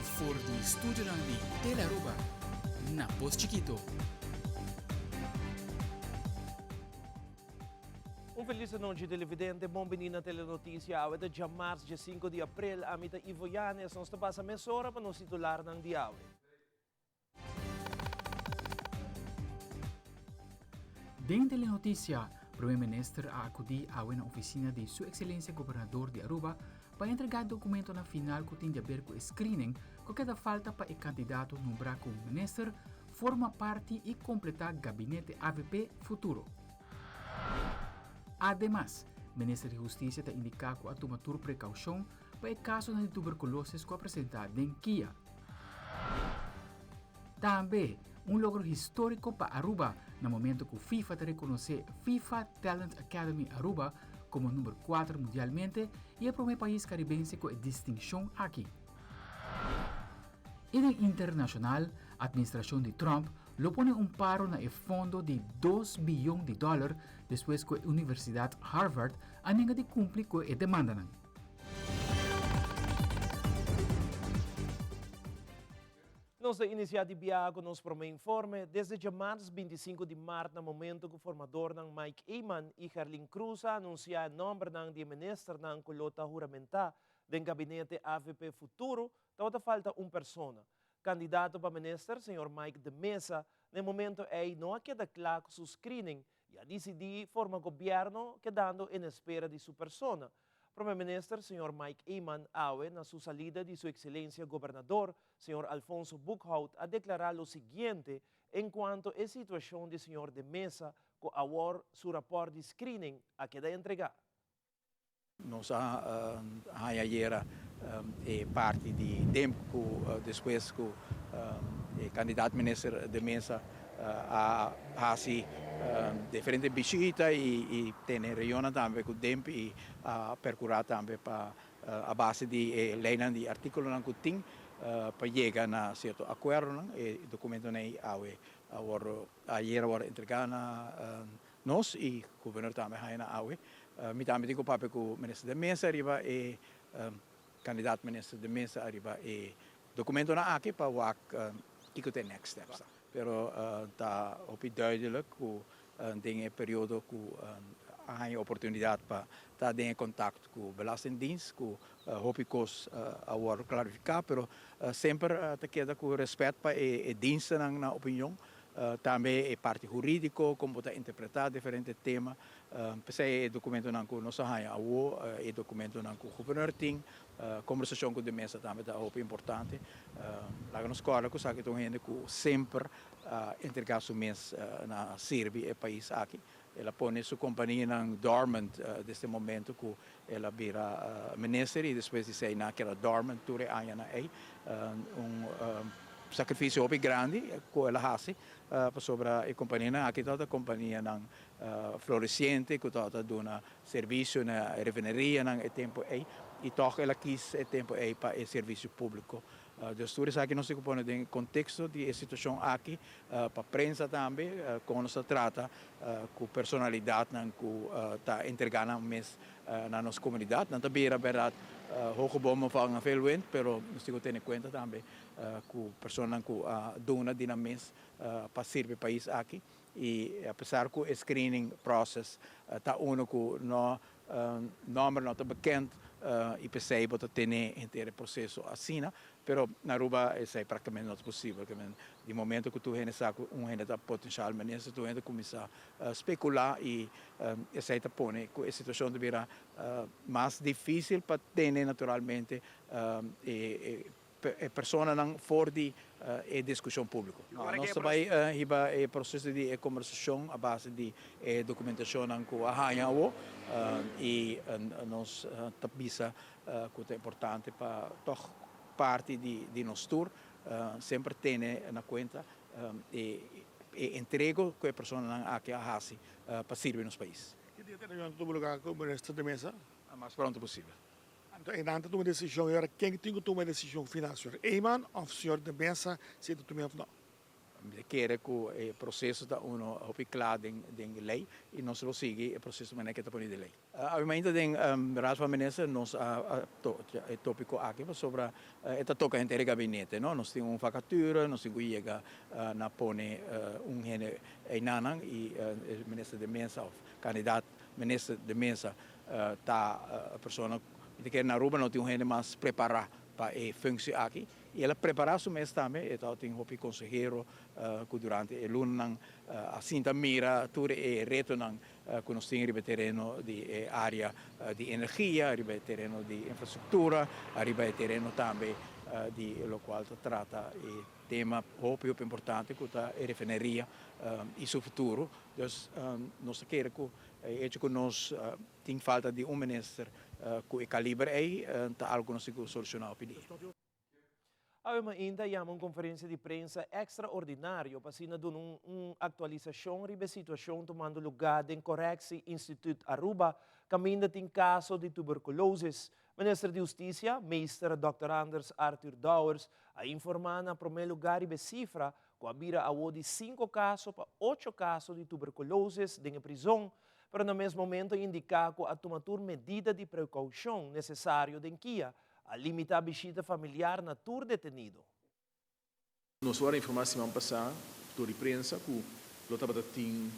voor de studio di Telaruba na Post Chiquito. Un felice noite televidente, bom menina telenotícia, awet de março, dia 5 de abril, a mita Ivo Yanes, nós passa meia hora para nos titular ng diawe. Dentro telenotícia, Primeiro-Ministro a acudir à oficina de Sua Excelência Governador de Aruba para entregar documento na final que tem a ver com o screening que cada falta para o candidato nombrar como ministro forma parte e completar gabinete AVP futuro. Además, o Ministro de Justiça está indicado que a tomar precaução para o caso de tuberculose que apresentado em Kia. Também, logro histórico para Aruba no momento que o FIFA te reconhece FIFA Talent Academy Aruba como número 4 mundialmente e é o primeiro país caribense com distinção aqui. E internacional, a administração de Trump lo pone paro na fundo de $2 bilhões depois que a Universidade Harvard anega de cumprir com a demanda. Nós da iniciativa Biago nos promete informe desde dia março 25 de março, no momento que o formador ng Mike Eyman e Herlin Cruz anuncia o nome de ministro ng kulota juramenta do gabinete AVP futuro, toda falta persona. Candidato para ministro, Sr. Mike de Mesa, no momento não queda claro su screening e a decidir forma governo quedando em espera de sua persona. Primeiro-Ministro, Sr. Mike Eyman, na sua salida de Sua Excelência Governador, Sr. Alfonso Buchhout, a declarar o seguinte em quanto à situação do Sr. de Mesa, com agora seu rapport de screening a queda entregar. Nós ayer parte de tempo depois que o candidato ministro de Mesa a diferentes visitas e tem reunião também com o tempo e percorrer também para a base de leinan de artículos que tem para chegar a certo acordo e documento aí ayer entregar a nós e o governador também aí na awe mi também digo papel com o ministro de Mesa arriba e candidato ministro de Mesa arriba e documento na aqui para o que tem next steps. Pero está duidelijk que tem período que há oportunidade para estar em contato com o Belastingdienst, que hopicos agora clarificar, pero sempre te queda com respeito para a dienst na opinião. Também a parte jurídica, como está interpretar diferentes temas. Pensei documento não que nós temos, e documento não que o governador tem, conversação com a mesa também é importante. Lá na escola, que sabe que tem gente que sempre entregar seu mês na Sérvia, o país aqui. Ela põe sua companhia em dormant neste momento que ela vira ministro e depois de sair naquela dormant, tudo aí sacrifício bem grande que ela faz sobre a companhia aqui toda a companhia florescente que toda dona serviço na refineria no tempo aí e toch ela quis o tempo aí para o serviço público. Os turistas aqui não se põem em contexto de situação aqui para a prensa também quando se trata com personalidade que está entregando mês na nossa comunidade. Não também é verdade hoge bomen vangen veel wind, pero nós temos que ter em conta também que pessoas que dona dinamismo para servir o país aqui e apesar que o screening process está único no nome não está bekend e pensei que ter inteiro processo assim, pero na Aruba é praticamente não possível. De momento que tu sabe gente potencial ministro, tu começa a especular e essa põe que a situação devia mais difícil para ter naturalmente pessoas não fora de discussão pública. Nós vai o processo de conversação a base de documentação que arranhamos e nós tambisa que é importante para toch parte de nosso tour sempre tem na conta e entrego que a pessoa aqui faz para servir nos países. Que dia tem reunião do lugar com o ministro de Mesa? O mais pronto possível. Então, ainda toma uma decisão, e agora quem tem que tomar a decisão final, senhor Eyman ou o senhor de Mesa, se tu tomar ou não? quer que o processo da uno hopi klaar den lei e nós lo sigue o processo maneira que está ponido de lei. Obviamente den raad van minister nós é tópico aqui sobre esta toca gente de gabinete, não? Nós temos uma vacatura, nós temos que chegar na pone gente einanan e o ministro de Mensa ou candidato ministro de Mensa tá a pessoa que na Aruba não tem gente mais preparada para a função aqui. E ela preparar o mês também, então tem um consejero que durante o ano assim mira tudo o reto que nós temos no terreno de área de energia, no terreno de infraestrutura, no terreno também de lo qual trata o tema muito importante que é a refineria e seu futuro. Então, nós queremos que nós tem falta de ministro com o calibre aí, tá algo nós temos que solucionar o pedido. Ainda há uma conferência de prensa extraordinária para se dar uma atualização sobre a situação tomando lugar em Correctie Institute Aruba, que ainda tem caso de tuberculose. O ministro de Justiça, meester Dr. Anders Arthur Douwers, a informar na primeiro lugar a cifra que havia de 5 casos para 8 casos de tuberculose na prisão, mas no mesmo momento indicar que a tomar medida de precaução necessária em Kia, a limitar a visita familiar na tour detenido. Nós vamos informar semana passada, por imprensa, que nós estamos tendo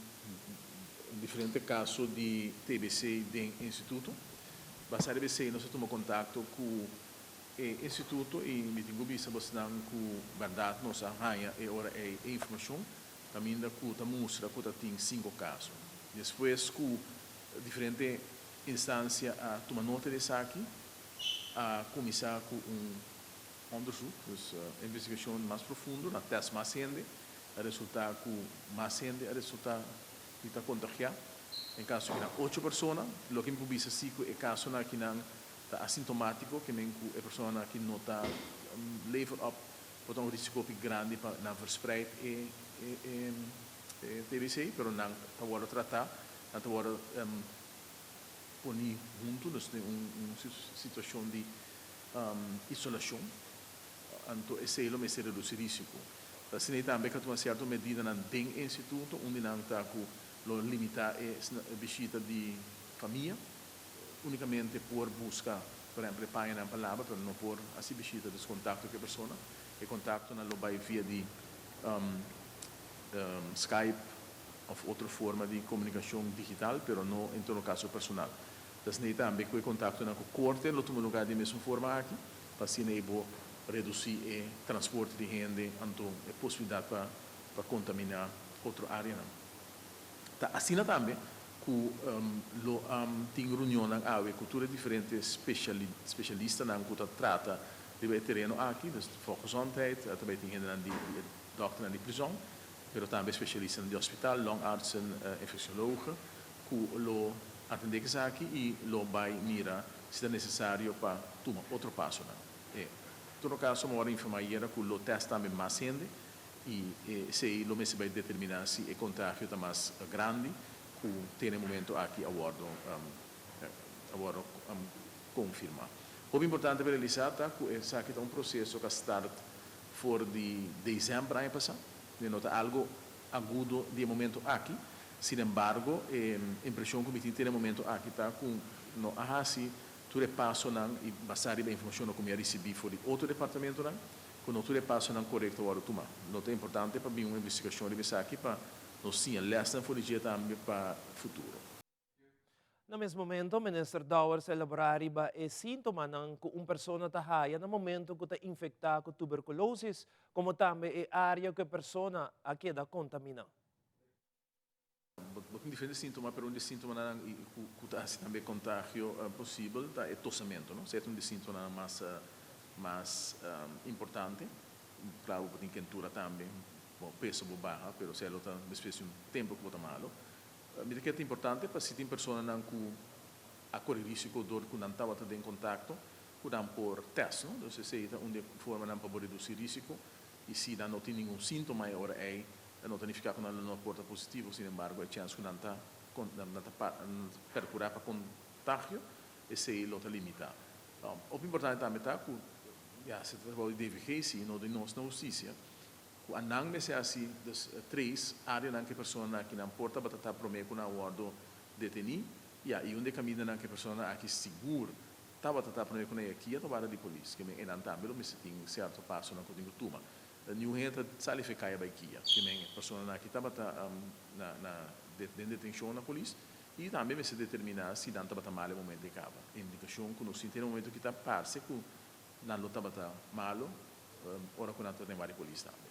diferentes casos de TBC do Instituto. Basado TBC, nós tomamos contato com o Instituto e me tenho visto que a verdade nós arranha e ora é informação, também da que mostra que tem 5 casos. Depois, com diferentes instâncias a tomar nota desse aqui, a começar com onderzoek, dus investigação mais profunda, na teste mais grande, a resultar com mais grande, a resultar que está contagiado. Em caso que há 8 pessoas, o que me publica é caso que está assintomático, que a pessoa que não está level up, pode um risco grande para não verspreid TBC, mas não está tratar, não está punir junto, nós temos uma situação de isolação, então esse é o mais reduz o risco. Assim também que uma certa medida no instituto, onde não está com limitar a visita de família, unicamente por buscar, por exemplo, pai na palavra, para não por assim visita de contato com a pessoa, e contato não vai via de Skype ou outra forma de comunicação digital, mas não em todo caso personal. Então, também com o contato com o corte, no último lugar de mesma forma aqui, para assim reduzir o transporte de gente, então a possibilidade para contaminar outra área. Assim também, tem reunião com cultura diferentes especialistas que trata de terreno aqui, dus volksgezondheid, também tem gente de dokter de prisão, mas também especialistas de hospital, longartsen, infecciologen, que atender isso aqui e lo vai mirar se é necessário para tomar outro passo. Em todo caso, uma hora informar que o teste também mais grande e se o mês vai determinar se o contágio está mais grande, que tem no momento aqui a confirmar. O importante para realizar é que esse aqui é um processo que start for de dezembro ano passado, nota algo agudo de momento aqui. Sin embargo, a impressão que me tem no momento aqui está com no ahasi tudo passo não e basado na informação que eu recebi for de outro departamento não, quando tudo passo não correto agora tomar. Não é importante para mim uma investigação de aqui para nós sim lesson for dia também para futuro. No mesmo momento, o ministro Douwers elaborar o síntoma que uma pessoa está no momento que está infectada com tuberculose, como também a área que a pessoa aqui está contaminada. Com diferentes sintomas, mas um dos sintomas que há também contágio possível é tossamento, não? Certo, um dos sintomas mais importante, claro, tem quentura também, bom, peso baixa, mas se ela está espécie de tempo que está malo. Mas que é importante para se tem pessoas que a correr risco de que não estava em contato, que não por teste, não? Então se é uma forma não para reduzir risco e se não tem nenhum sintoma agora é não significa que não porta positivo, sin embargo, a chance que não está percurar para contágio, esse é o limitado. O importante também é que, se trata de DVG, não de nossa justiça, Anang me se assim, dus três áreas na que persona que não porta batata promete com acordo deteni, e onde caminha na que persona aqui seguro, tá batata promete com aqui a tomada de polícia, que me enantambelo me se tem certo passo na coisa tuma. New gente sali ficar aí aqui, que me persona na que tá batata na detenção na polícia, e também me se determinar se não tá batata mal no momento de cava. Indicação que no sentido no momento que tá parse que não luta batata malo, ora quando tá tem várias polícia também.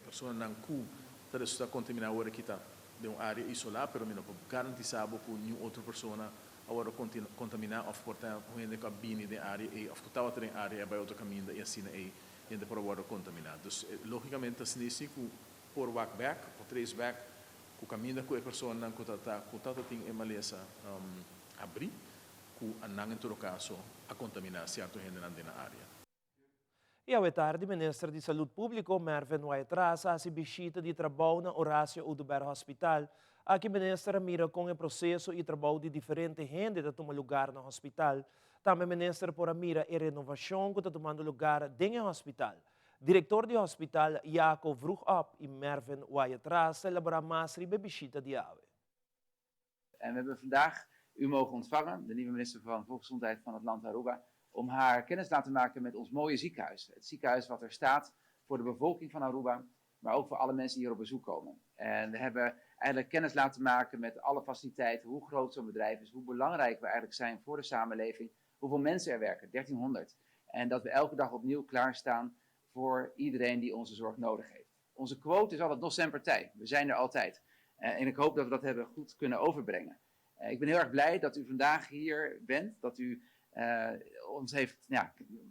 Persona não cu tá está contaminar hora que tá de uma área isolada, pero não garantizado por nenhuma outra pessoa agora contaminar ou portar onde cabine de área e ou que estava em área para outro caminho e assim aí ainda por agora contaminar. Então logicamente assim se que por walk back, por trace back, o caminho que a pessoa não contato tem em maleza abrir, que não em todo caso a contaminar certo gente na área. E ao tarde, o Ministro de Saúde Pública, Mervyn Waitrasa, se visita de trabalho na Horácio Uduber Hospital. Aqui o Ministro mira com o processo e trabalho de diferentes gente que toma lugar no hospital. Também o Ministro por mira a renovação que está tomando lugar dentro do hospital. Diretor do hospital, Jacob Vroegop e Mervyn Waitrasa, elaborar mais sobre a visita de AWE. En we hebben vandaag u mogen ontvangen, de nieuwe minister van Volksgezondheid van het land Aruba, om haar kennis te laten maken met ons mooie ziekenhuis. Het ziekenhuis wat er staat voor de bevolking van Aruba, maar ook voor alle mensen die hier op bezoek komen. En we hebben eigenlijk kennis laten maken met alle faciliteiten, hoe groot zo'n bedrijf is, hoe belangrijk we eigenlijk zijn voor de samenleving, hoeveel mensen er werken, 1300. En dat we elke dag opnieuw klaarstaan voor iedereen die onze zorg nodig heeft. Onze quote is altijd nog zijn partij. We zijn er altijd. En ik hoop dat we dat hebben goed kunnen overbrengen. Ik ben heel erg blij dat u vandaag hier bent, dat u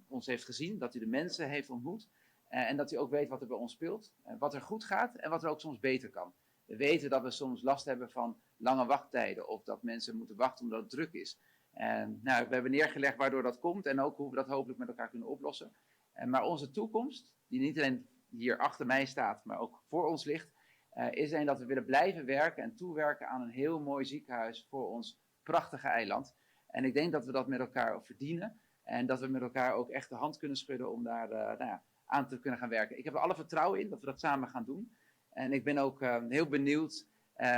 ons heeft gezien, dat u de mensen heeft ontmoet en dat u ook weet wat er bij ons speelt, wat er goed gaat en wat er ook soms beter kan. We weten dat we soms last hebben van lange wachttijden of dat mensen moeten wachten omdat het druk is. We hebben neergelegd waardoor dat komt en ook hoe we dat hopelijk met elkaar kunnen oplossen. Maar onze toekomst, die niet alleen hier achter mij staat, maar ook voor ons ligt, is dat we willen blijven werken en toewerken aan een heel mooi ziekenhuis voor ons prachtige eiland. En ik denk dat we dat met elkaar ook verdienen en dat we met elkaar ook echt de hand kunnen schudden om daar aan te kunnen gaan werken. Ik heb er alle vertrouwen in dat we dat samen gaan doen. En ik ben ook heel benieuwd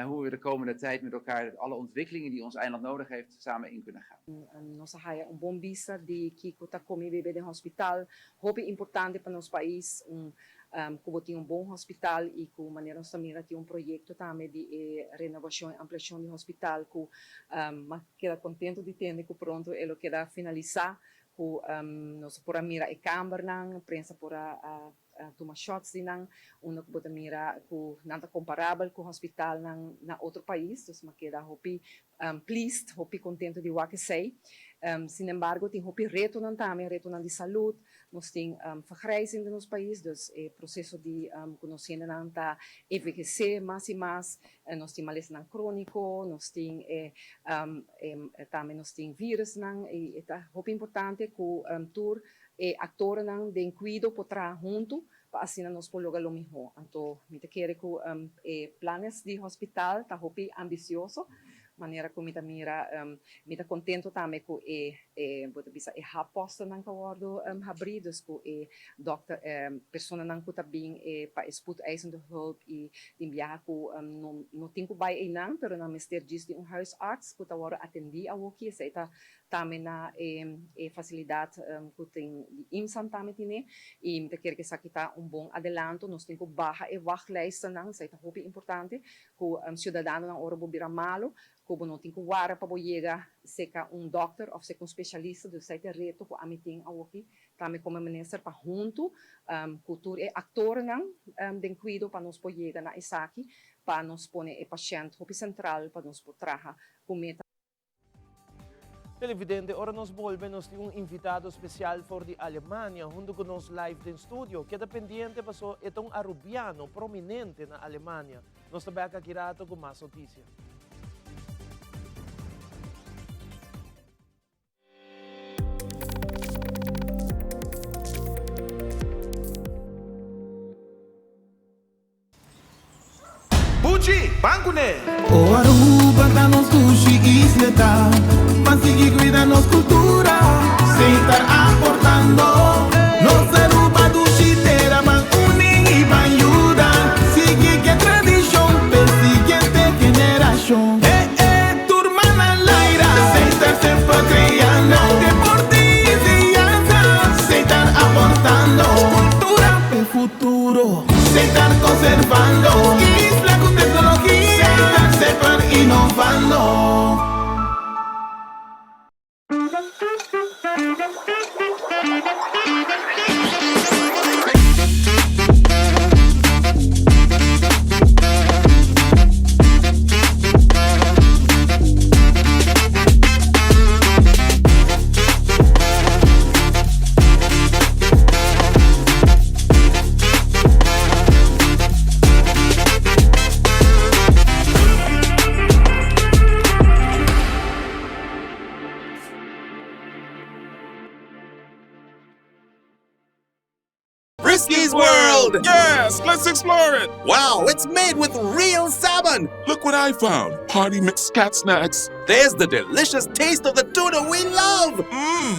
hoe we de komende tijd met elkaar alle ontwikkelingen die ons eiland nodig heeft samen in kunnen gaan. Nossa raia bom vista de Kiko tá comigo bebê de hospital, hobby importante para nosso país, como tem bom hospital e com maneira nós também tem projeto também de renovação e ampliação do hospital, que mas queda contento de ter que pronto ele queda finalizar, que nós por mira e câmara prensa por tomar shots de nang uno que mira que nada comparável com o hospital na outro país, então mas queda hopi pleased, hopi contento de o que sei. Sin embargo, tem hopi reto também, reto de saúde, nós tem vergrijzing no nosso país, dus processo de conhecendo tá envelhecer mais e mais, nós tem malestar crônico, nós tem também nós tem vírus e é hopi importante que tour actores de cuido para junto para assim nós podemos lo melhor. Então, me quero que planos de hospital tá hopi ambicioso, maneira como me tá contento também com pode bisa posto nang kawardo habridos com dokter persona nang ko tabing pa spoedeisende hulp e enviar com no tempo by nang pero na mister gis de huisarts ko tawaro atendi awoki sa ita também na facilidade que tem imsam também tine e me quer que sakita bom adelanto nós tem que barra e wachtlijsten nang sa ita hopi importante ko cidadano nang oro bobira malo como não tem que guardar para chegar seca doctor ou seca especialista do site reto que a mim tem aqui também como ministro para junto cultura e ator não den cuido para nós poder chegar na isaki para nós pôr o paciente no central para nós poder trabalhar com meta. Televidente, ora nos volvemos de invitado especial for de Alemanha, junto com nos live em estúdio, que é dependiente para é um arubiano prominente na Alemanha. Nós também aqui com mais notícias. Bangune! O Aruba da nos sushi isleta, mas sigue cuida nos cultura, sem estar aportando. Nos Aruba do chitera, man uning e banho. futuro se están conservando. Isla con tecnología, se están innovando. Frisky's World! Yes, let's explore it! Wow, it's made with real salmon! Look what I found. Party mixed cat snacks. There's the delicious taste of the tuna we love!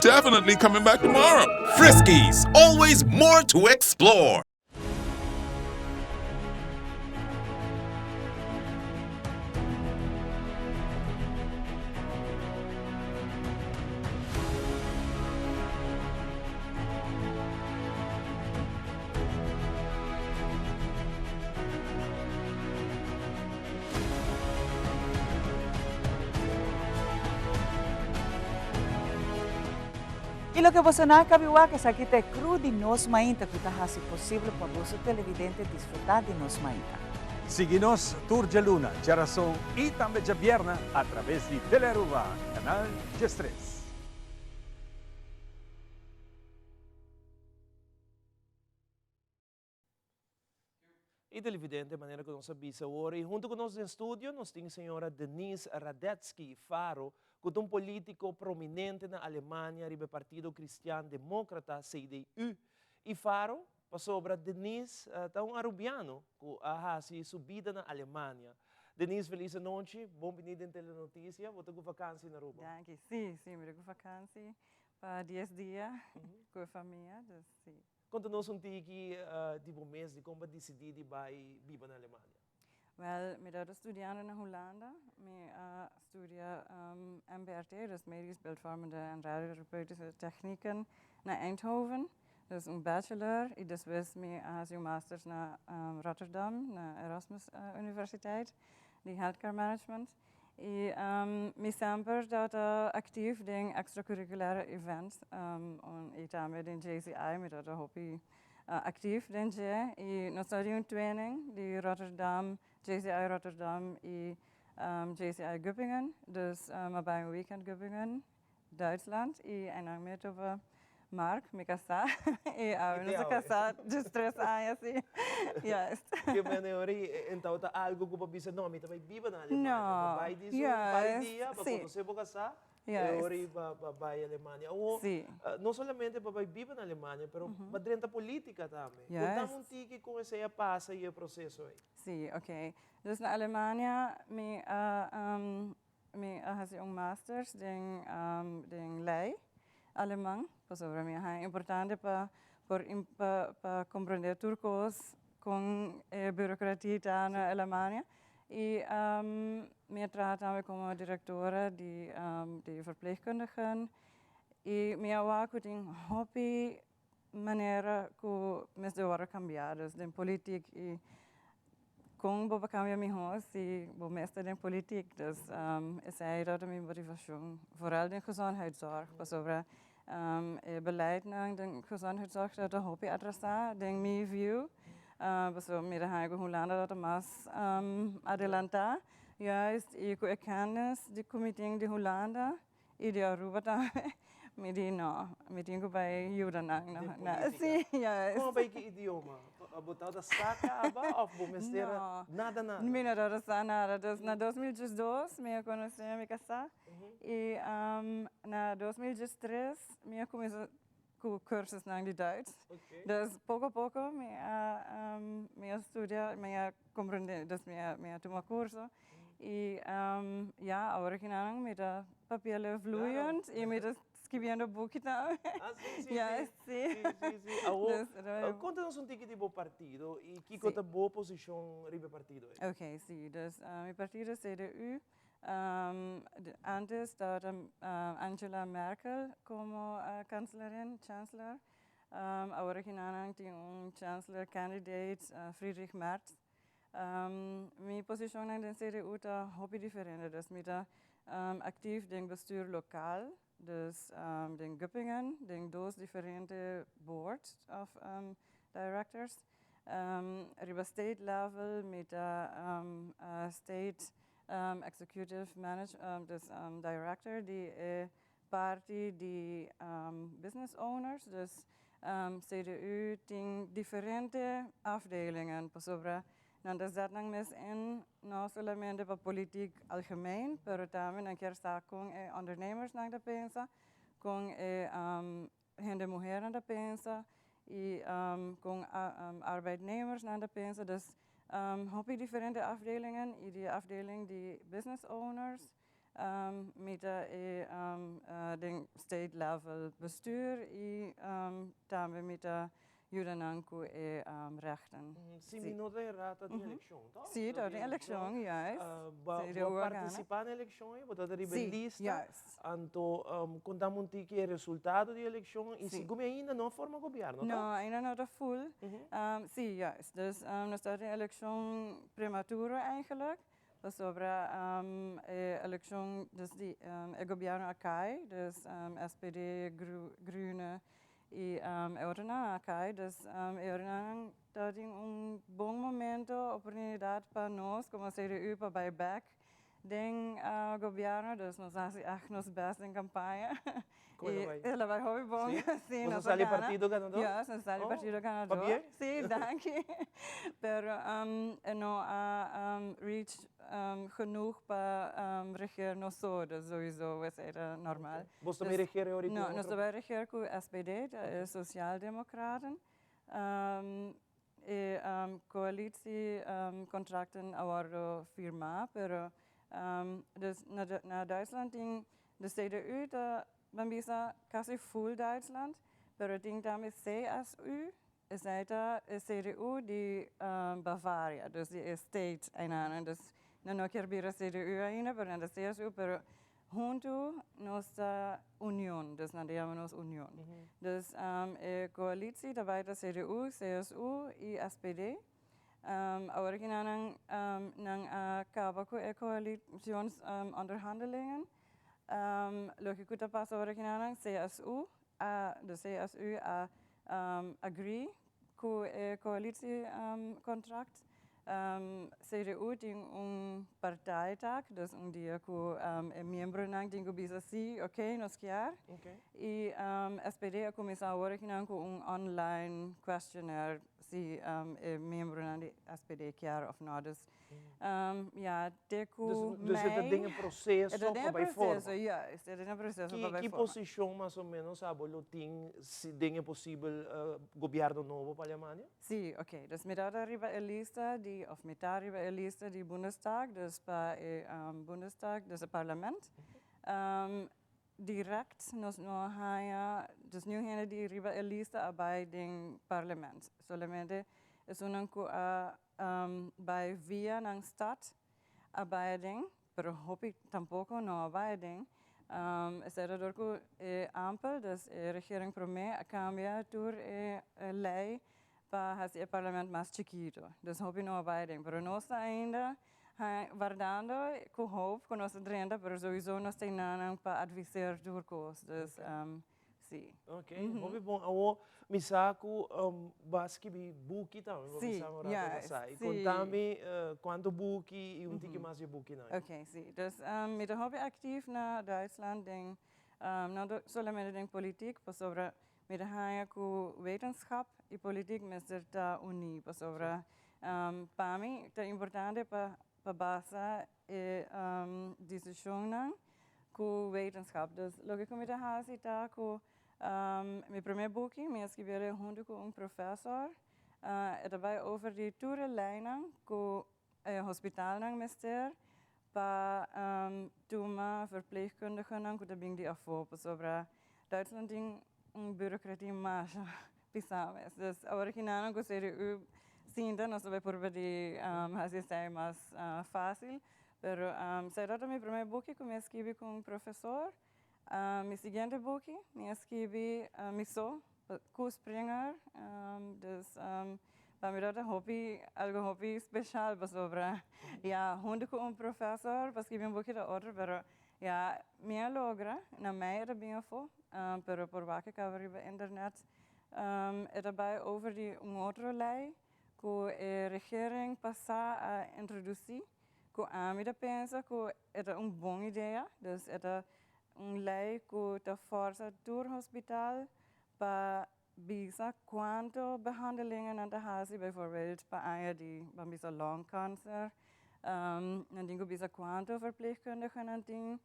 Definitely coming back tomorrow. Frisky's, always more to explore. E lo que você não cabiwa que aqui te cru de nos mainta que está se possível para você televidente disfrutar de nos mainta. Siga-nos Tour de Luna, Geração e também de Vierna através de Telearuba, canal G3. E televidente, de maneira que nós sabemos agora, e junto conosco no estúdio, nós temos a senhora Denise Radetzky Faro, que é um político prominente na Alemanha, do Partido Cristiano Democrata, CDU. E Faro, para sobre Denise, é um arubiano que ha subida na Alemanha. Denise, feliz noite, bem-vinda em Telenotícia, você com vacância na Aruba? Danke, sim, eu com vacância para 10 dias com a família, sim. Conta-nos tipo mês de como decidir de viver na Alemanha. Wel, ik ben studeren in Hollanda. Ik studeer MBRT, dus medisch beeldvormende en radiotherapeutische technieken, naar Eindhoven. Dus een bachelor. Ik dus wist me als een masters naar Rotterdam, naar Erasmus Universiteit, die healthcare management. Ik sempre dat actief in extracurriculaire events. En ik daarmee in JCI, met dat hobby actief in J. Ik nog een training die Rotterdam, JCI Rotterdam en JCI Göppingen. Dus maar bij een weekend Göppingen, Duitsland. En dan met over Mark, me casar. En nos casar de 3 anos, sim. Juist. Que maneira, então tá algo que você não, mas vai viver na Alemanha. Não. Vai disso, vai dia, para você vai casar. Yes. Para a Alemanha. Ou, não somente para viver na Alemanha, mas dentro da política também. Contamos um tique com esse passa e o processo aí. Sim, ok. Dus na Alemanha, me fazer masters em lei alemão. Para mim é importante para compreender turcos com a burocracia na Alemanha. E me trato como diretora de verpleegkundigen. E me awaco tem hobby maneira que me deu cambiar, dus de política e com boa cambia me host e boa mestre de política, dus essa é a minha motivação, vooral de gezondheidszorg, sobre beleid na de gezondheidszorg dat de hobby adressar, de mijn view. So, met de Hollanda dat mas adelantar. Juist, ik erkennis de comité de Hollanda, e de Aruba também. Met die bij Judanang. Sim, juist. Como vai que idioma? Botar da saca aba of bomesteira? Nada. Não nada nada. Dus na 2002 me conheci me casar. E na 2003 me comecei com cursos na de Duits. Dus pouco a pouco me estudia, me compreender, dus me toma curso. E ja, original met de papieren vloeiend e met escrevendo book também. Sim. Conta-nos tique de bom partido e que conta boa posição ribe partido. Ok, sim. Dus meu partido CDU. Antes estava Angela Merkel como chanceler. Agora que não tem chancellor candidate, Friedrich Merz. Minha posição na CDU está hobby diferente. Dus met actief den bestuur lokaal. Dus den Göppingen, den dos differente boards of directors. Riba state level met state executive manager, dus director, die party, die business owners. Dus CDU tem differente afdelingen. Pasobra, dan is dat nog mis in, no solamente para politiek algemeen, pero también een keer sta con ondernemers naar de pensa, con gente mujer naar de pensa, con arbeidnemers naar de pensa. Dus heb je differente afdelingen, die afdeling die business owners, met de state level bestuur, también met Judananku rechten. Sim, sí. Não tem rata de eleição, tá? Sim, tem eleição, juist. Vou participar na eleição, vou dar lista. Então, contamos que é o resultado da eleição e se como ainda não forma governo, tá? Não, ainda não está full. Sim, juist. Dus nós temos een eleição prematura eigenlijk. Sobre a eleição dus die governo acai, dus SPD, Groene e Eurona acai, dus Eurona tem bom momento, oportunidade para nós, como CDU, para buyback den governo, dus nós fazemos nos best em campanha. Ela vai hobby bom, sim. Nós saímos partido ganador? Ja, nós saímos partido ganador. Sim, danke. Pero não há reach genoeg para regeren nog zo, dus sowieso is het normaal. Vos também regeren hoor? Nou, nós também regeren com SPD, de Sociaaldemocraten. Coalitie contracten worden firma, pero dus naar Duitsland ging de CDU, dan bisa quasi full Duitsland, pero ging daarmee CSU. Is het CDU die Bavaria, dus die state einander. Dus não quero vir a CDU ainda, pero na CSU, pero junto nossa união, dus nós chamamos união. Dus coalitie daarbij de CDU, CSU e SPD. Agora que não acaba com a coalições onderhandelingen. Lo que está passando agora que não CSU, de CSU agree com a coalitie contract. CDU tem partijtak, dus dia com membro nang tem que bisa si, ok, nos quer. E SPD a começar agora que não com online questionnaire si membro nang de SPD quer of not. Dus ja, teco dus het ding een processo para bij vormen. Ja, het is een processo para bij vormen. Que posição mais ou menos a bolo tem se ding possível governo novo para a Alemanha? Sim, ok. Dus met dat arriba a lista die of met daar arriba a lista die Bundestag, dus para Bundestag, dus het parlement. Direct nos no haya, dus nu hebben die arriba a lista bij het parlement. Solamente is een bij via ng stad arbeiding, pero hopi tampoco no arbeiding. Is er door ko ampel, dus regering promé a cambia tur lei para hacer el parlement más chiquito. Dus hopi no arbeiding, pero no está ainda guardando com hope com nossa renda, pero sowieso nós tem nada para advisar door cost. Dus sim. Ok, hopi bom. Awo misaku baski bi buki também. Sim, ja. Contame quanto buki e tiki mais de buki não. Ok, sim. Dus met de hobby actief naar Duitsland, denk não solamente denk politiek, pas sobre met de haya com wetenschap e politiek met de unie, pas sobre para mim é importante para basar decisões com wetenschap. Dus lo que com de haya está com mijn primeiro boek, me escrevi junto com professor. Daarbij over die toerenlijnen com hospitaal nang mester, para toma verpleegkundigen nang kuda bing die afvoer. Sobre Duitsland ding bureaucratie mais pisames. Dus original nang CDU sinta nós vai por de fazer sai mais fácil. Pero sei lá meu primeiro book que me escrevi com professor. Mi seguinte book me escrevi miso Springer. Dus para mí era algo hobby especial sobre. Ya, junto con un profesor, pues que un poquito otro, pero ya, me logra, na mij era bien fo, pero por vaak cover op internet, erbij over die andere lei, que a regering passa a introduzir, que a mim pensa que era boa ideia, dus era lei que te força door hospital para bisa quanto behandelingen aan de hasi, bijvoorbeeld bij die bisa longkanker, en dingo bisa quanto verpleegkundigen en ding.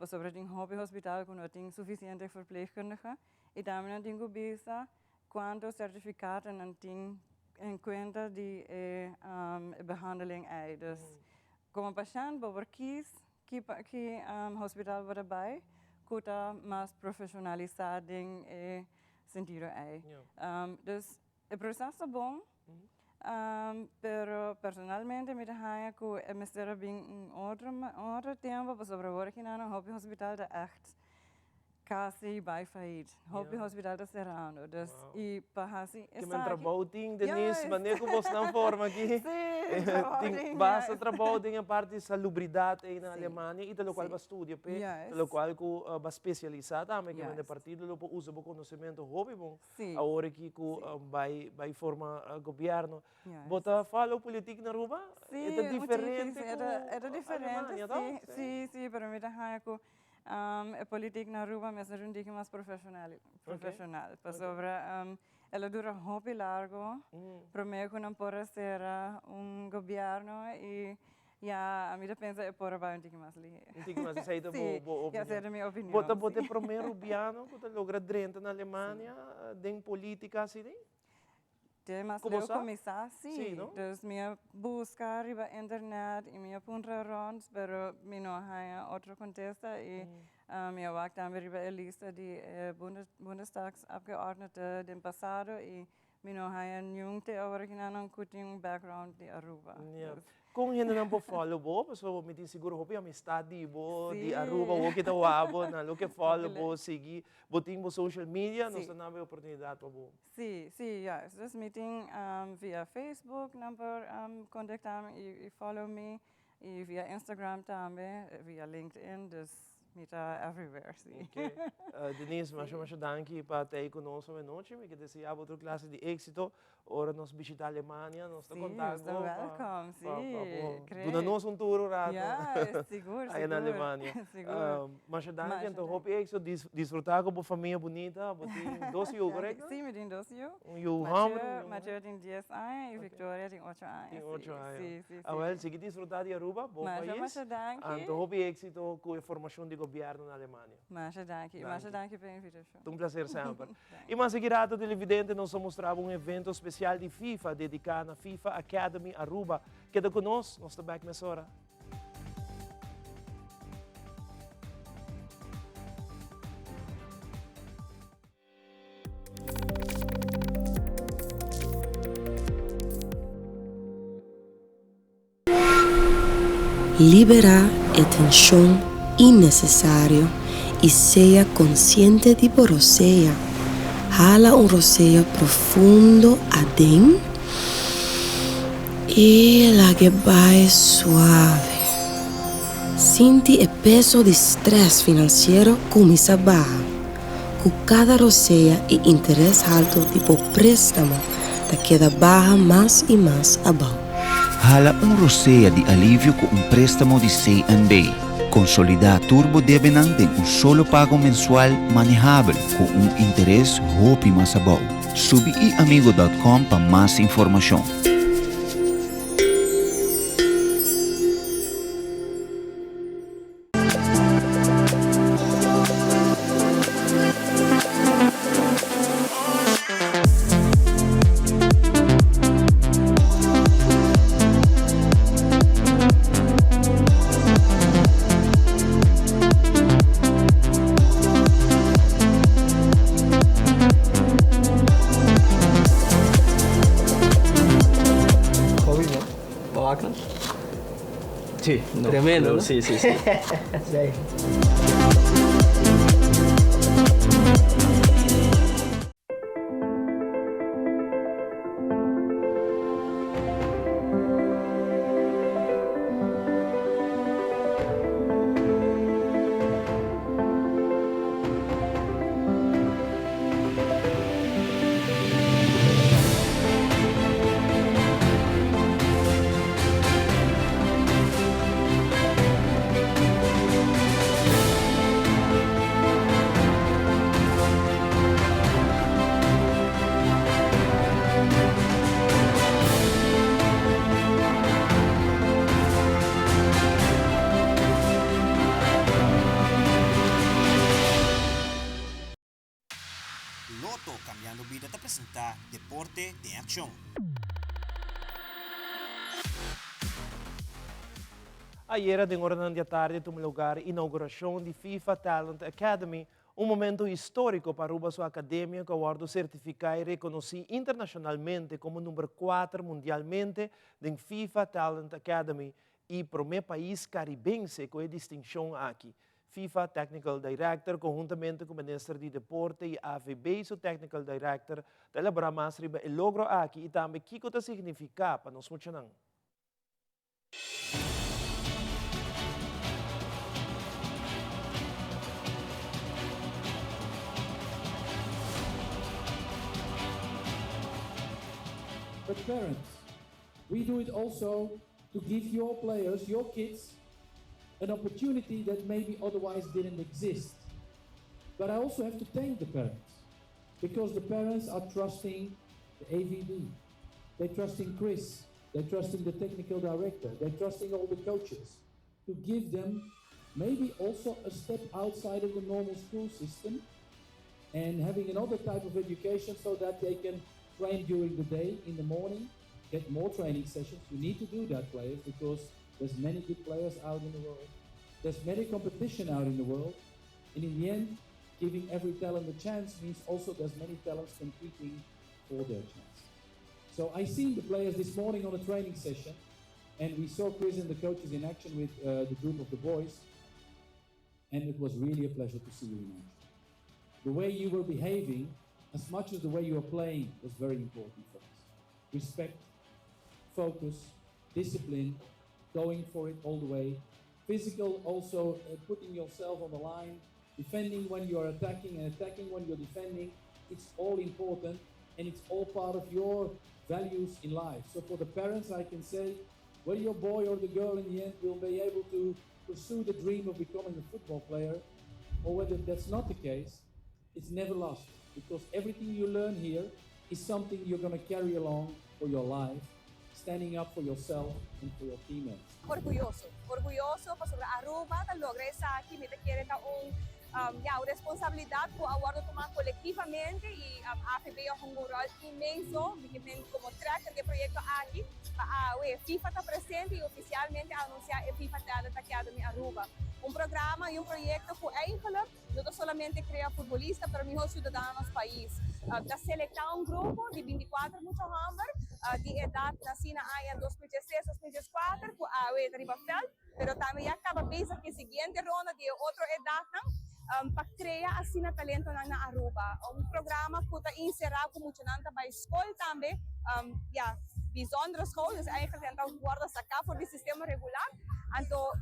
Sobre el hobbyhospital con no suficiente verpleegkundigen. Y también tengo visa cuántos certificados en cuenta de behandeling hay. Dus como paciente, por que hospital va erbij, kuta más profesionalizado en sentido hay. Dus el proceso es bueno. Pero personalmente me deja que me estará bien otro tiempo para sobreviver en un hobby hospital de echt casi bij failliet. Hobby hospital de cerrado. Dus y para así que me trabalho Denise, maneira como você não forma aqui. Sim, basta trabalho em parte de salubridade aí na Alemanha e pelo qual vai estudar, pelo qual vai especializar também que é partido do uso do conhecimento hobby bom. Agora que vai formar governo. Bota fala política na rua? É diferente. Era diferente. Sim, para mim é que a política na rua é um pouco mais profissional. Sobre ela dura hobby largo, para mim que não pode ser governo e a minha pensa é por vai um pouco mais ali. Um pouco mais, essa é a boa opinião. Essa é a minha opinião. Bota primeiro governo que está logra dentro na Alemanha, em política assim. Mas eu começar sim, dus minha buscar riba internet e minha punta ronds, pero minha há outro contexto e minha vaga também riba a lista de Bundestagsabgeordnete do passado e minha há nenhum te agora que não tem background de Aruba. Kung hindi na po follow bo, so may siguro hopi amistad bo di Aruba wo kita wabo na lo que follow bo sigi boting bo social media no sa nabe oportunidade bo. Sí, ja, dus meeting via Facebook number contactar e follow me e via Instagram também, via LinkedIn, dus meeta everywhere, sim. Okay. Denise, mas danke para ter conosco essa noite, me que desejava outra classe de êxito. Ora nos visitar a Alemanha, nos contato. Sim, welcome, sim. Duna-nos tour rato. Seguro. Aí na Alemanha. Mas danke, então, hope êxito, desfrutar com a família bonita, botem 12 anos, correto? Sim, me tem 12 anos. Mateo tem 10 anos e Victoria tem 8 anos. Tem 8 anos. Well, sige desfrutar de Aruba, bom país. Mas danke. Então, hope êxito com a formação de governo na Alemanha. Mas danke pela invitação. Um prazer sempre. E mais seguirado televidente, nós mostrava evento especial de FIFA, dedicado à FIFA Academy Aruba. Queda conosco, nós estamos nessa hora. Libera a tensão innecessária e seja consciente de borroseia. Jala roceio profundo adentro e la que vai suave. Sinti o peso de estresse financeiro começa a baixar. Com cada roceia e interesse alto tipo préstamo, te queda baixa mais e mais abaixo. Jala roceia de alívio com préstamo de CNB. Consolidar Turbo Debenham em solo pago mensual manejável com interesse hopi mais abaixo. Subiamigo.com para mais informação. Sí, no, tremendo, ¿no? Sí. Sí. aksyon. Ayer, às 1h da tarde, teve lugar a inauguração de FIFA Talent Academy, momento histórico para a sua academia que agora certificar e reconhecer internacionalmente como número 4 mundialmente em FIFA Talent Academy e primeiro país caribense com a distinção aqui. FIFA Technical Director, conjuntamente com o Ministro de Deporte e AVB, seu Technical Director, elaborar mais riba o logro aqui e também o que isso significa para nós muitos. But parents, we do it also to give your players, your kids, an opportunity that maybe otherwise didn't exist. But I also have to thank the parents, because the parents are trusting the AVB, they're trusting Chris, they're trusting the technical director, they're trusting all the coaches to give them maybe also a step outside of the normal school system and having another type of education so that they can train during the day, in the morning, get more training sessions. You need to do that, players, because there's many good players out in the world. There's many competition out in the world. And in the end, giving every talent a chance means also there's many talents competing for their chance. So I seen the players this morning on a training session, and we saw Chris and the coaches in action with the group of the boys, and it was really a pleasure to see you in action. The way you were behaving, as much as the way you were playing, was very important for us. Respect, focus, discipline, going for it all the way. Physical, also putting yourself on the line, defending when you're attacking and attacking when you're defending. It's all important, and it's all part of your values in life. So for the parents, I can say, whether your boy or the girl in the end will be able to pursue the dream of becoming a football player, or whether that's not the case, it's never lost. Because everything you learn here is something you're going to carry along for your life, standing up for yourself and for your teammates. Orgulloso para sobre Aruba, tal lograr essa aqui, me quiere dar responsabilidade por agora tomar coletivamente e a AFB é um rol imenso, como tracker de projeto aqui, a FIFA está presente e oficialmente anunciar a FIFA Talent Academy Aruba. Programa e projeto que eigenlijk não somente cria futbolistas, mas também cidadãos do país. Da selectar grupo de 24 muito hammer, de idade nascida em 2016-2014, que a UE de Ribafeld, mas também acaba bem que a seguinte ronda de outra idade, para criar assim talento na Aruba. Programa que está inserado com muito nanta para a escola também, bijzondere school, dus eigenlijk zijn dat woorden sacar voor het sistema regular. Então,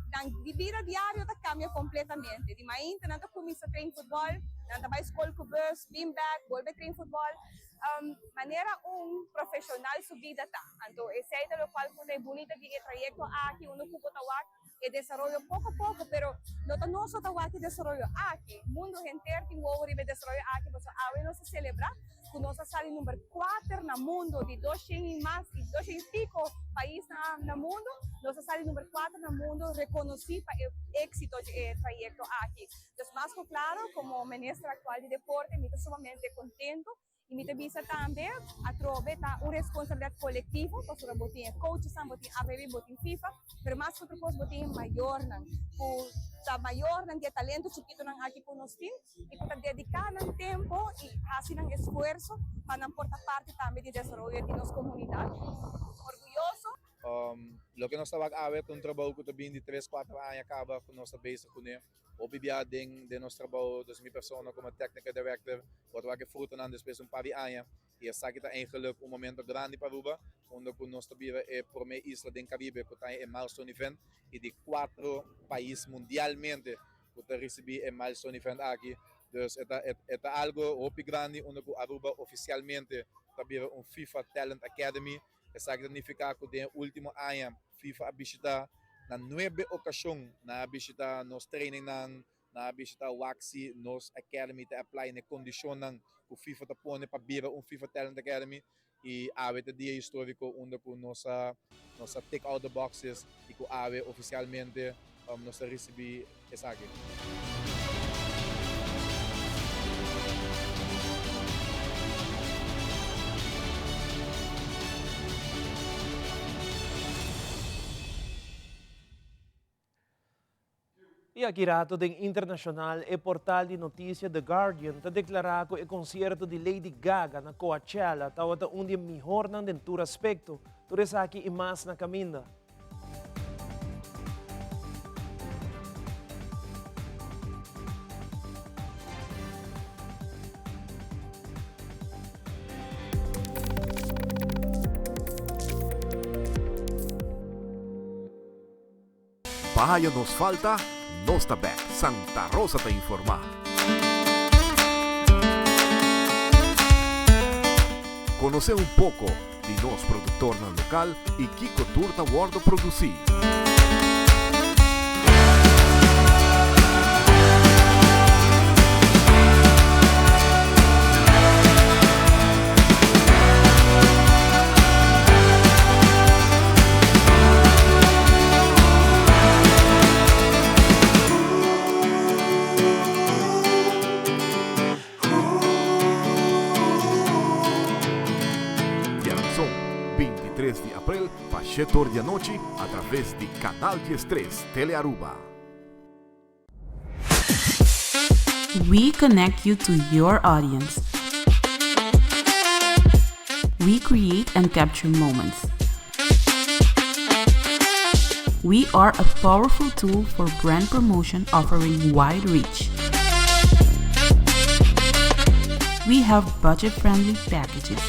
de vida diária dat cambia completamente. De manhã, nós começamos a treinar futebol, nós vai escola com bus, beanbag, volve a treinar futebol. Maneira profissional subida tá. Então, esse é o qual é bonito de trajeto aqui, onde o tawak e desenvolve pouco a pouco, pero não só tawak e desenvolve aqui. Mundo inteiro tem o desenvolve aqui, mas a não se celebra. Que nós saímos número 4 no mundo, de 200 e mais, 200 e pico países no mundo, nós saímos número 4 no mundo, reconhecido para o êxito do trajeto aqui. Então, mais claro, como ministra atual de deporte, me estou sumamente contento e me visa também a trover uma responsabilidade coletiva, para o botim coaches, botim ABB, botim FIFA, mas mais outra coisa, botim maior, por maior de talento chiquito nang aqui por nós team e para dedicar tempo e fazer esforço para portar parte também de desenvolvimento de nossa comunidade. Orgulhoso. Lo que nós estamos a ver com o trabalho que também de 3-4 anos acaba com nossa base com ele. Obrigado de nosso trabalho, das minhas pessoas como técnica director, wat we fruto aan después een paar anos. E essa aqui está eigenlijk momento grande para Aruba, onde nós também é por meio isla do Caribe, que está em milestone event e de 4 países mundialmente que está receber em milestone event aqui. Dus é algo muito grande onde Aruba oficialmente também FIFA Talent Academy. Essa significa que no último ano FIFA visita na 9 ocasiões na visita nos training na visita Waxi nos academy te apply na condição que FIFA te põe para vir FIFA Talent Academy e ave te dia histórico onde nossa take out the boxes e que ave oficialmente nos receber essa aqui. E aqui rato den internacional e portal de notícia The Guardian ta declarar que o concerto de Lady Gaga na Coachella tawata um dia melhor nang den tur aspecto. Tur aqui e mais na caminda. Bahaya nos falta, nos está back. Santa Rosa te informa. Conoce un poco de nos productor local y Kiko Turta World producir. De abril, Pachetor de Anoche, a través de Canal 13 Telearuba. We connect you to your audience. We create and capture moments. We are a powerful tool for brand promotion offering wide reach. We have budget-friendly packages.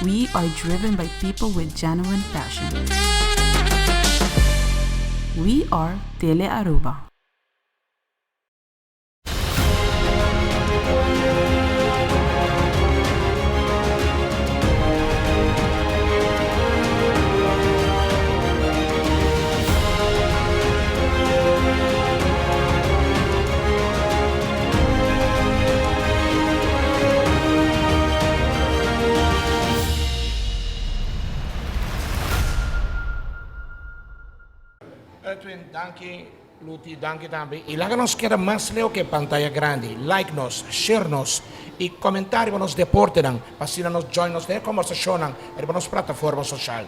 We are driven by people with genuine passion. We are Telearuba. Edwin, danke. Luti, danke também. E lá nos queda mais leo que pantalla grande. Like nos, share nos e comentário nos deporte nan. Passina nos join nos de conversação nan e nos plataforma social.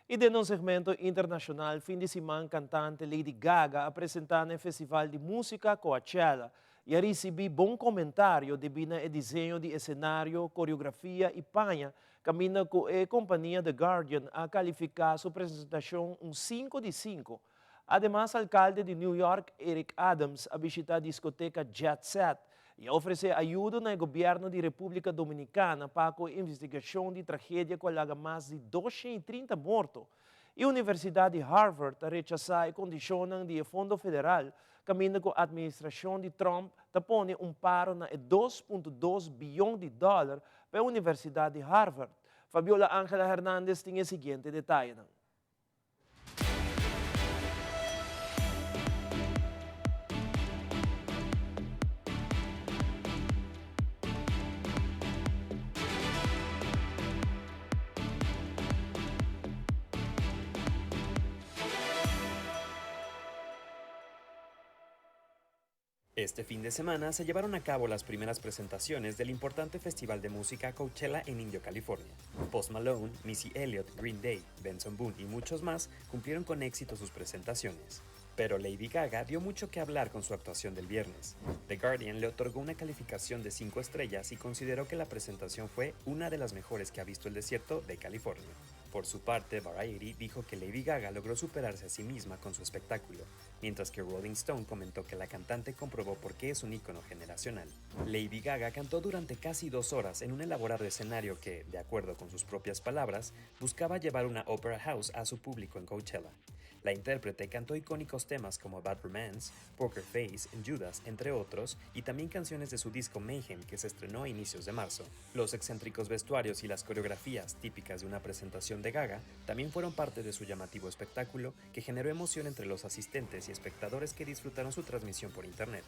E de um segmento internacional, fim de semana, cantante Lady Gaga apresentando no Festival de Música Coachella. E recebi bom comentário devido ao desenho de cenário, coreografia e panha, caminha com a companhia The Guardian a qualificar sua apresentação 5 de 5. Ademais, o alcalde de New York, Eric Adams, a visitar a discoteca Jet Set e oferecer ajuda no governo da República Dominicana para a investigação de tragédia com mais de 230 mortos. E a Universidade de Harvard rechaçou a condição de fundo federal caminho com a administração de Trump tapone paro na 2,2 bilhão de dólares para a Universidade de Harvard. Fabiola Ángela Hernández tem o seguinte detalhe. Este fin de semana se llevaron a cabo las primeras presentaciones del importante festival de música Coachella en Indio, California. Post Malone, Missy Elliott, Green Day, Benson Boone y muchos más cumplieron con éxito sus presentaciones. Pero Lady Gaga dio mucho que hablar con su actuación del viernes. The Guardian le otorgó una calificación de 5 estrellas y consideró que la presentación fue una de las mejores que ha visto el desierto de California. Por su parte, Variety dijo que Lady Gaga logró superarse a sí misma con su espectáculo, mientras que Rolling Stone comentó que la cantante comprobó por qué es un ícono generacional. Lady Gaga cantó durante casi 2 horas en un elaborado escenario que, de acuerdo con sus propias palabras, buscaba llevar una opera house a su público en Coachella. La intérprete cantó icónicos temas como Bad Romance, Poker Face, Judas, entre otros, y también canciones de su disco Mayhem, que se estrenó a inicios de marzo. Los excéntricos vestuarios y las coreografías típicas de una presentación de Gaga también fueron parte de su llamativo espectáculo, que generó emoción entre los asistentes y espectadores que disfrutaron su transmisión por internet.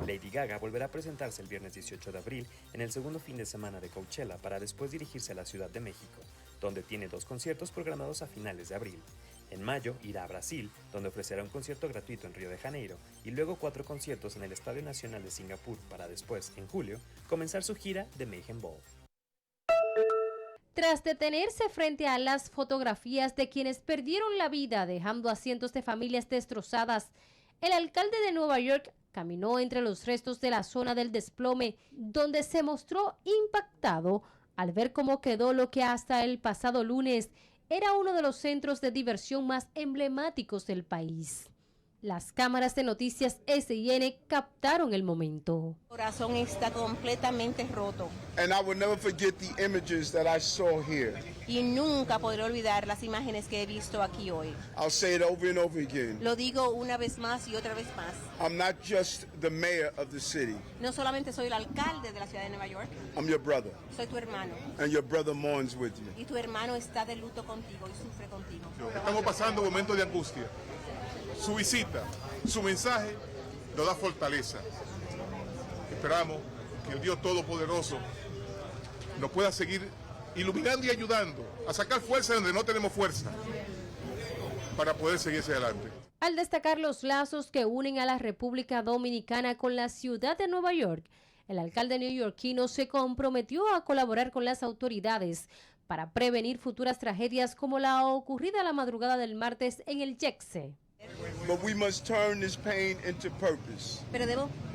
Lady Gaga volverá a presentarse el viernes 18 de abril en el segundo fin de semana de Coachella para después dirigirse a la Ciudad de México, donde tiene 2 conciertos programados a finales de abril. En mayo irá a Brasil, donde ofrecerá un concierto gratuito en Río de Janeiro y luego 4 conciertos en el Estadio Nacional de Singapur para después, en julio, comenzar su gira de Mayhem Ball. Tras detenerse frente a las fotografías de quienes perdieron la vida dejando a cientos de familias destrozadas, el alcalde de Nueva York caminó entre los restos de la zona del desplome, donde se mostró impactado al ver cómo quedó lo que hasta el pasado lunes era uno de los centros de diversión más emblemáticos del país. Las cámaras de noticias SIN captaron el momento. El corazón está completamente roto. And I will never forget the images that I saw here. Y nunca podré olvidar las imágenes que he visto aquí hoy. I'll say it over and over again. Lo digo una vez más y otra vez más. I'm not just the mayor of the city. No solamente soy el alcalde de la ciudad de Nueva York. I'm your brother. Soy tu hermano. And your brother mourns with you. Y tu hermano está de luto contigo y sufre contigo. Estamos pasando momentos de angustia. Su visita, su mensaje nos da fortaleza. Esperamos que el Dios Todopoderoso nos pueda seguir iluminando y ayudando a sacar fuerza donde no tenemos fuerza para poder seguir hacia adelante. Al destacar los lazos que unen a la República Dominicana con la ciudad de Nueva York, el alcalde neoyorquino se comprometió a colaborar con las autoridades para prevenir futuras tragedias como la ocurrida la madrugada del martes en el Jexe. But we must turn this pain into purpose. Pero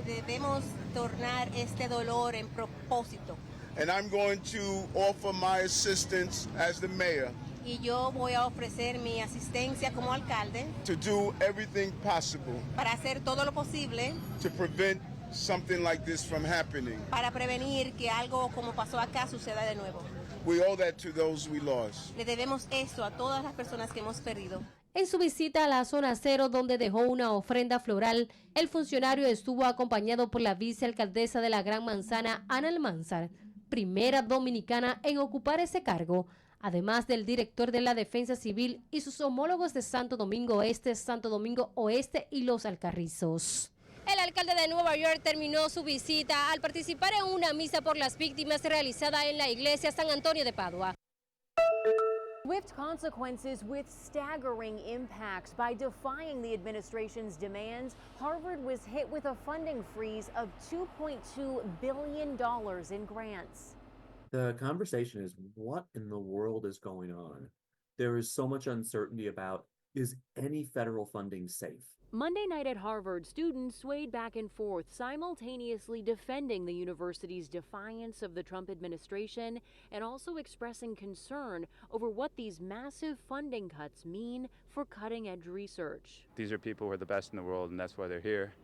debemos tornar este dolor en propósito. And I'm going to offer my assistance as the mayor. Y yo voy a ofrecer mi asistencia como alcalde. To do everything possible. Para hacer todo lo posible. To prevent something like this from happening. Para prevenir que algo como pasó acá suceda de nuevo. We owe that to those we lost. Le debemos esto a todas las personas que hemos perdido. En su visita a la zona cero, donde dejó una ofrenda floral, el funcionario estuvo acompañado por la vicealcaldesa de la Gran Manzana, Ana Almanzar, primera dominicana en ocupar ese cargo, además del director de la Defensa Civil y sus homólogos de Santo Domingo Este, Santo Domingo Oeste y Los Alcarrizos. El alcalde de Nueva York terminó su visita al participar en una misa por las víctimas realizada en la iglesia San Antonio de Padua. Swift consequences with staggering impacts. By defying the administration's demands, Harvard was hit with a funding freeze of $2.2 billion in grants. The conversation is, what in the world is going on? There is so much uncertainty about, is any federal funding safe? Monday night at Harvard, students swayed back and forth, simultaneously defending the university's defiance of the Trump administration and also expressing concern over what these massive funding cuts mean for cutting-edge research. These are people who are the best in the world, and that's why they're here.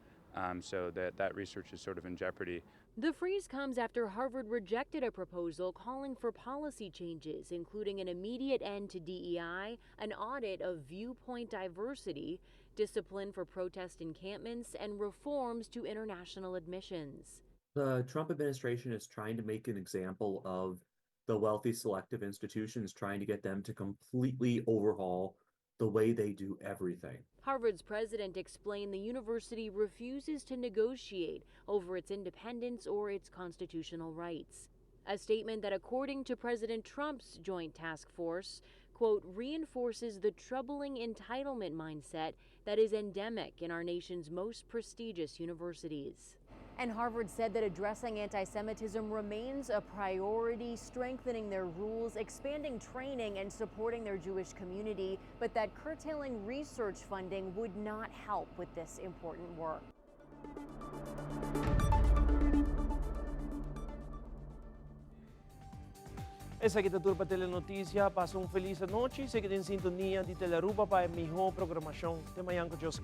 So that research is sort of in jeopardy. The freeze comes after Harvard rejected a proposal calling for policy changes, including an immediate end to DEI, an audit of viewpoint diversity, discipline for protest encampments, and reforms to international admissions. The Trump administration is trying to make an example of the wealthy selective institutions, trying to get them to completely overhaul the way they do everything. Harvard's president explained the university refuses to negotiate over its independence or its constitutional rights. A statement that, according to President Trump's Joint Task Force, quote, reinforces the troubling entitlement mindset that is endemic in our nation's most prestigious universities. And Harvard said that addressing anti-Semitism remains a priority, strengthening their rules, expanding training, and supporting their Jewish community, but that curtailing research funding would not help with this important work. Essa aqui é a Turba Telenotícia. Passa uma feliz noite e seguir em sintonia de Telearuba para a melhor programação. Até amanhã com Deus.